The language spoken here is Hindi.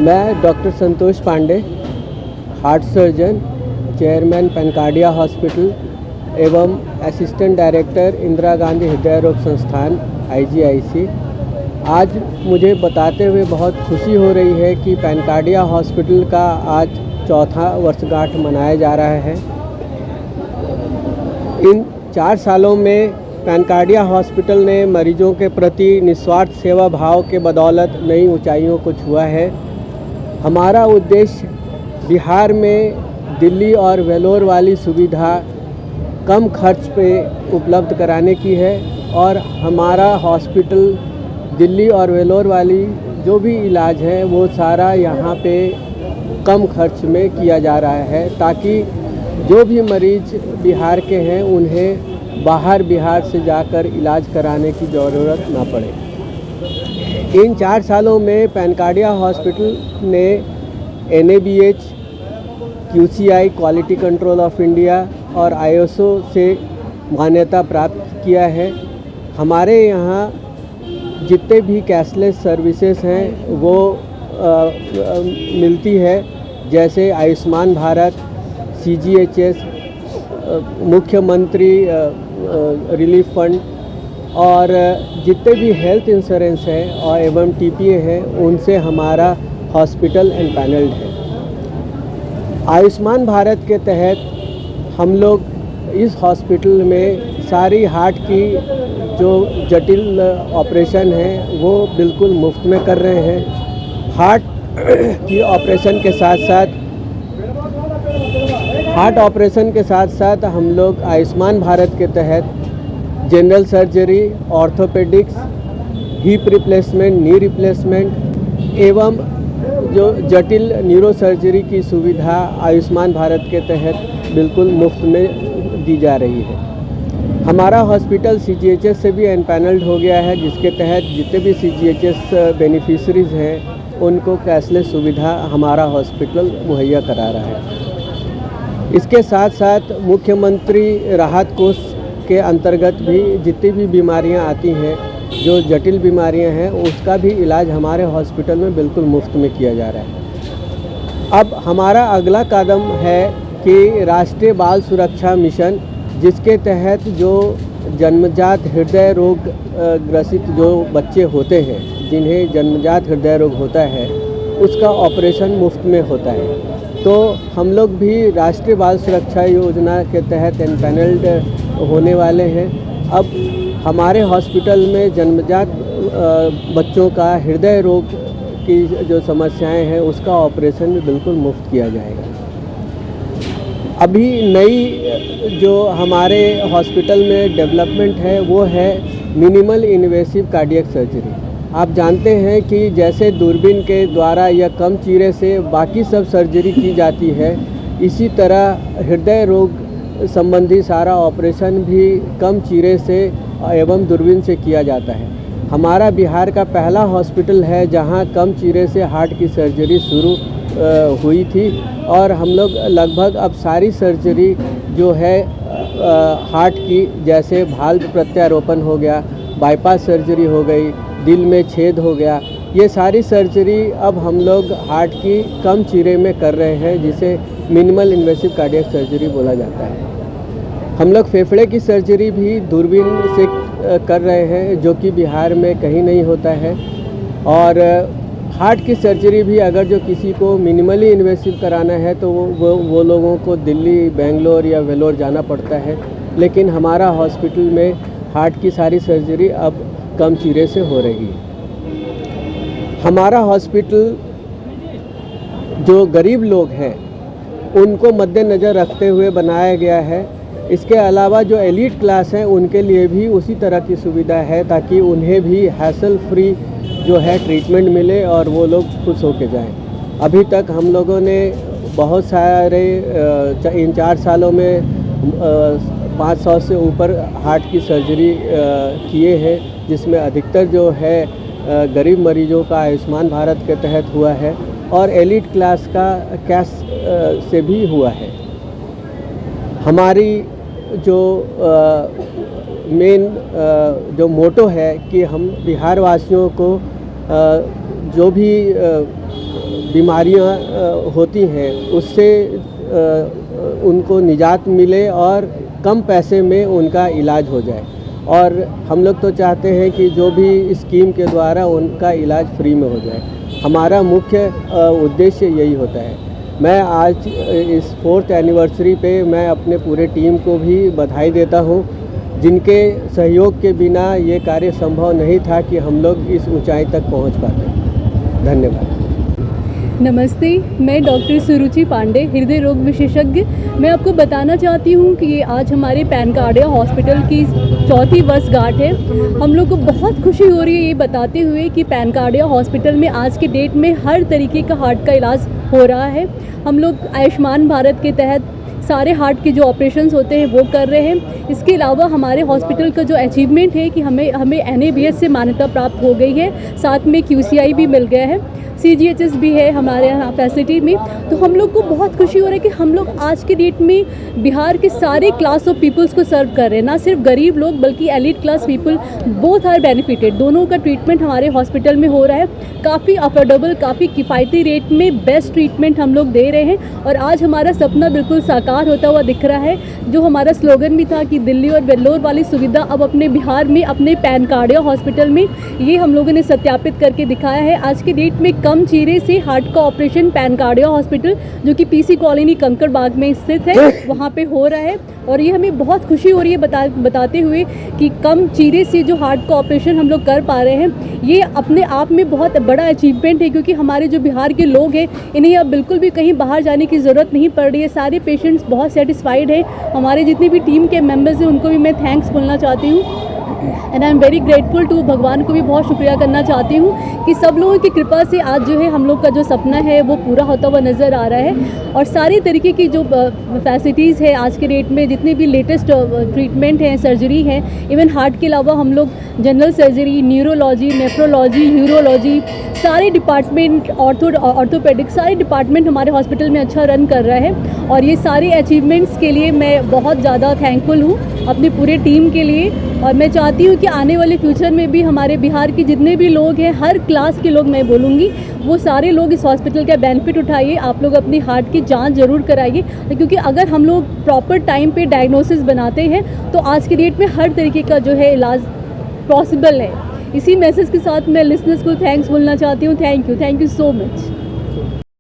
मैं doctor Santosh Pandey, heart surgeon, chairman Pencardia hospital एवं असिस्टेंट डायरेक्टर इंदिरा गांधी हृदय रोग संस्थान IGIC। आज मुझे बताते हुए बहुत खुशी हो रही है कि पेनकार्डिया हॉस्पिटल का आज चौथा वर्षगांठ मनाया जा रहा है। इन 4 सालों में पेनकार्डिया हॉस्पिटल ने मरीजों के प्रति निस्वार्थ सेवा भाव के बदौलत नई ऊंचाइयों को छुआ है। हमारा उद्देश्य बिहार में दिल्ली और वेलोर वाली सुविधा कम खर्च पे उपलब्ध कराने की है और हमारा हॉस्पिटल दिल्ली और वेलोर वाली जो भी इलाज है वो सारा यहाँ पे कम खर्च में किया जा रहा है, ताकि जो भी मरीज बिहार के हैं उन्हें बाहर बिहार से जाकर इलाज कराने की ज़रूरत ना पड़े। इन 4 सालों में पेनकार्डिया हॉस्पिटल ने NABH, QCI quality control of India और ISO से मान्यता प्राप्त किया है। हमारे यहाँ जितने भी कैशलेस सर्विसेज हैं वो मिलती है, जैसे आयुष्मान भारत, CGHS, मुख्यमंत्री रिलीफ फंड और जितने भी हेल्थ इंश्योरेंस है और एवं TPA है, उनसे हमारा हॉस्पिटल एम्पैनल्ड है। आयुष्मान भारत के तहत हम लोग इस हॉस्पिटल में सारी हार्ट की जो जटिल ऑपरेशन है वो बिल्कुल मुफ्त में कर रहे हैं। हार्ट की ऑपरेशन के साथ साथ हम लोग आयुष्मान भारत के तहत general surgery, orthopaedics, hip replacement, knee replacement एवं जो जटिल न्यूरो सर्जरी की सुविधा आयुष्मान भारत के तहत बिल्कुल मुफ्त में दी जा रही है। हमारा हॉस्पिटल CGHS से भी एम्पैनल्ड हो गया है, जिसके तहत जितने भी CGHS बेनिफिशरीज़ हैं उनको कैशलेस सुविधा हमारा हॉस्पिटल मुहैया करा रहा है। इसके साथ साथ मुख्यमंत्री राहत कोष के अंतर्गत भी जितनी भी बीमारियां आती हैं, जो जटिल बीमारियां हैं, उसका भी इलाज हमारे हॉस्पिटल में बिल्कुल मुफ्त में किया जा रहा है। अब हमारा अगला कदम है कि राष्ट्रीय बाल सुरक्षा मिशन, जिसके तहत जो जन्मजात हृदय रोग ग्रसित जो बच्चे होते हैं, जिन्हें जन्मजात हृदय रोग होता है, उसका ऑपरेशन मुफ्त में होता है। तो हम लोग भी राष्ट्रीय बाल सुरक्षा योजना के तहत एम्पैनल्ड होने वाले हैं। अब हमारे हॉस्पिटल में जन्मजात बच्चों का हृदय रोग की जो समस्याएं हैं उसका ऑपरेशन भी बिल्कुल मुफ्त किया जाएगा। अभी नई जो हमारे हॉस्पिटल में डेवलपमेंट है वो है मिनिमल इन्वेसिव कार्डियक सर्जरी। आप जानते हैं कि जैसे दूरबीन के द्वारा या कम चीरे से बाकी सब सर्जरी की जाती है, इसी तरह हृदय रोग संबंधी सारा ऑपरेशन भी कम चीरे से एवं दूरबीन से किया जाता है। हमारा बिहार का पहला हॉस्पिटल है जहां कम चीरे से हार्ट की सर्जरी शुरू हुई थी और हम लोग लगभग अब सारी सर्जरी जो है हार्ट की, जैसे भाल्व प्रत्यारोपण हो गया, बाईपास सर्जरी हो गई, दिल में छेद हो गया, ये सारी सर्जरी अब हम लोग हार्ट की कम चीरे में कर रहे हैं, जिसे मिनिमल इन्वेसिव कार्डियक सर्जरी बोला जाता है। हम लोग फेफड़े की सर्जरी भी दूरबीन से कर रहे हैं, जो कि बिहार में कहीं नहीं होता है। और हार्ट की सर्जरी भी अगर जो किसी को मिनिमली इन्वेसिव कराना है तो वो लोगों को दिल्ली, बेंगलोर या वेलोर जाना पड़ता है, लेकिन हमारा हॉस्पिटल में हार्ट की सारी सर्जरी अब कम चीरे से हो रही है। हमारा हॉस्पिटल जो गरीब लोग हैं उनको मद्देनज़र रखते हुए बनाया गया है। इसके अलावा जो एलीट क्लास हैं उनके लिए भी उसी तरह की सुविधा है, ताकि उन्हें भी हैसल फ्री जो है ट्रीटमेंट मिले और वो लोग खुश होके जाएं। अभी तक हम लोगों ने बहुत सारे इन 4 सालों में 500 से ऊपर हार्ट की सर्जरी किए हैं, जिसमें अधिकतर जो है गरीब मरीजों का आयुष्मान भारत के तहत हुआ है और एलीट क्लास का कैश से भी हुआ है। हमारी जो मेन जो मोटो है कि हम बिहार वासियों को जो भी बीमारियां होती हैं उससे उनको निजात मिले और कम पैसे में उनका इलाज हो जाए। और हम लोग तो चाहते हैं कि जो भी स्कीम के द्वारा उनका इलाज फ्री में हो जाए। हमारा मुख्य उद्देश्य यही होता है। मैं आज इस 4th एनिवर्सरी पे मैं अपने पूरे टीम को भी बधाई देता हूँ, जिनके सहयोग के बिना ये कार्य संभव नहीं था कि हम लोग इस ऊंचाई तक पहुँच पाते। धन्यवाद। नमस्ते, मैं डॉक्टर सुरुचि पांडे, हृदय रोग विशेषज्ञ। मैं आपको बताना चाहती हूँ कि ये आज हमारे पैनकार्डिया हॉस्पिटल की 4वीं वर्षगांठ है। हम लोग को बहुत खुशी हो रही है ये बताते हुए कि पैनकार्डिया हॉस्पिटल में आज के डेट में हर तरीके का हार्ट का इलाज हो रहा है। हम लोग आयुष्मान भारत के तहत सारे हार्ट के जो ऑपरेशंस होते हैं वो कर रहे हैं। इसके अलावा हमारे हॉस्पिटल का जो अचीवमेंट है कि हमें NABH से मान्यता प्राप्त हो गई है, साथ में QCI भी मिल गया है, CGHS भी है हमारे यहाँ फैसिलिटी में। तो हम लोग को बहुत खुशी हो रहा है कि हम लोग आज के डेट में बिहार के सारे क्लास ऑफ पीपल्स को सर्व कर रहे हैं, ना सिर्फ गरीब लोग बल्कि elite class people, both are benefited. दोनों का ट्रीटमेंट हमारे हॉस्पिटल में हो रहा है, काफ़ी अफोर्डेबल, काफ़ी किफ़ायती रेट में बेस्ट ट्रीटमेंट हम लोग दे रहे हैं। और आज हमारा सपना बिल्कुल साकार होता हुआ दिख रहा है। जो हमारा स्लोगन भी था कि दिल्ली और वेल्लोर वाली सुविधा अब अपने बिहार में, अपने पैनकार्डिया हॉस्पिटल में, ये हम लोगों ने सत्यापित करके दिखाया है। आज के डेट में कम चीरे से हार्ट का ऑपरेशन पैनकार्डिया हॉस्पिटल, जो कि PC कॉलोनी कंकड़ बाग में स्थित है, वहाँ पे हो रहा है। और ये हमें बहुत खुशी हो रही है बताते हुए कि कम चीरे से जो हार्ट का ऑपरेशन हम लोग कर पा रहे हैं, ये अपने आप में बहुत बड़ा अचीवमेंट है। क्योंकि हमारे जो बिहार के लोग हैं, इन्हें अब बिल्कुल भी कहीं बाहर जाने की ज़रूरत नहीं पड़ रही है। सारे पेशेंट्स बहुत सेटिस्फाइड हैं। हमारे जितनी भी टीम के मेंबर्स हैं उनको भी मैं थैंक्स बोलना चाहती हूँ। And I am very grateful to, भगवान को भी बहुत शुक्रिया करना चाहती हूँ कि सब लोगों की कृपा से आज जो है हम लोग का जो सपना है वो पूरा होता हुआ नज़र आ रहा है। और सारी तरीके की जो फैसिलिटीज़ है आज के डेट में, जितने भी लेटेस्ट ट्रीटमेंट हैं, सर्जरी है, इवन हार्ट के अलावा हम लोग general surgery, neurology, nephrology, urology, सारे डिपार्टमेंट, ऑर्थोपेडिक, सारे डिपार्टमेंट हमारे हॉस्पिटल में अच्छा रन कर रहा है। और ये सारे अचीवमेंट्स के लिए मैं बहुत ज़्यादा थैंकफुल हूँ अपनी पूरे टीम के लिए। और मैं चाहती हूँ कि आने वाले फ्यूचर में भी हमारे बिहार के जितने भी लोग हैं, हर क्लास के लोग मैं बोलूँगी, वो सारे लोग इस हॉस्पिटल का बेनिफिट उठाइए। आप लोग अपनी हार्ट की जांच ज़रूर कराइए, क्योंकि अगर हम लोग प्रॉपर टाइम पे डायग्नोसिस बनाते हैं तो आज की डेट में हर तरीके का जो है इलाज पॉसिबल है। इसी मैसेज के साथ मैं लिसनर्स को थैंक्स बोलना चाहती हूँ। Thank you so much.